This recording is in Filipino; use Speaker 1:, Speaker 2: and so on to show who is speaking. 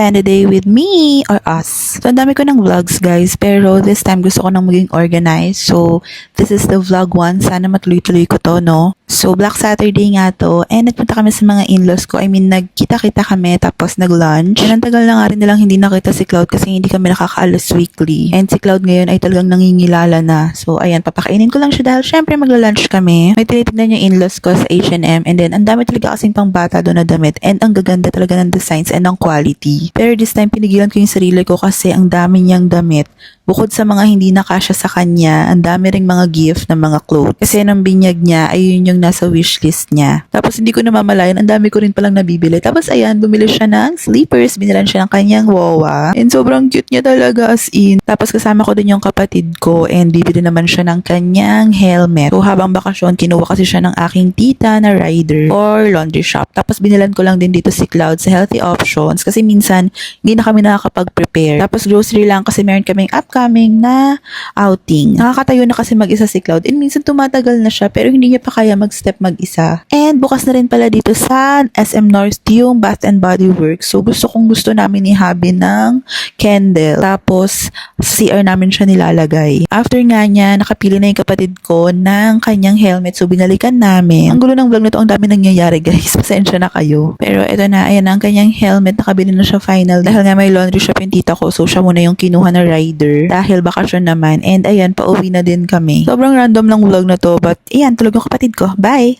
Speaker 1: spend a day with me or us. So, ang dami ko ng vlogs, guys. Pero this time, gusto ko nang maging organized. So, this is the vlog 1. Sana matuloy-tuloy ko to, no? So, Black Saturday nga to. And nagpunta kami sa mga in-laws ko. I mean, nagkita-kita kami tapos nag-lunch. And ang tagal na nga rin nilang hindi nakita si Cloud kasi hindi kami nakakaalas weekly. And si Cloud ngayon ay talagang nangingilala na. So, ayan, papakainin ko lang siya dahil syempre magla-lunch kami. May tinitignan yung in-laws ko sa H&M. And then, ang dami talaga kasing pang bata doon na damit. And ang gaganda talaga ng designs and ng quality. Pero this time, pinigilan ko yung sarili ko kasi ang dami niyang damit. Bukod sa mga hindi nakasya sa kanya, ang dami ring mga gift na mga clothes. Kasi nang binyag niya, ayun yung nasa wishlist niya. Tapos hindi ko namamalayan, ang dami ko rin palang nabibili. Tapos ayan, bumili siya ng slippers, binilan siya ng kanyang wawa. And sobrang cute niya talaga as in. Tapos kasama ko din yung kapatid ko and bibili naman siya ng kanyang helmet. So habang bakasyon, kinuha kasi siya ng aking tita na rider or laundry shop. Tapos binilan ko lang din dito si Cloud sa Healthy Options kasi minsan hindi na kami nakakapag-prepare. Tapos grocery lang kasi meron kaming upcoming na outing. Nakakatayo na kasi mag-isa si Cloud and minsan tumatagal na siya pero hindi niya pa kaya mag-step mag-isa. And bukas na rin pala dito sa SM North yung Bath and Body Works. So gusto namin ni Habi ng candle. Tapos CR namin siya nilalagay. After nga niya, nakapili na yung kapatid ko ng kanyang helmet. So binalikan namin. Ang gulo ng vlog na to, ang dami nangyayari guys. Pasensya na kayo. Pero eto na, ayan ang kanyang helmet. Nakabili na siya final. Dahil nga may laundry shop yung tita ko. So siya muna yung kinuha na rider. Dahil bakasyon naman. And ayan, pauwi na din kami. Sobrang random lang vlog na to. But ayan, tulog yung kapatid ko. Bye!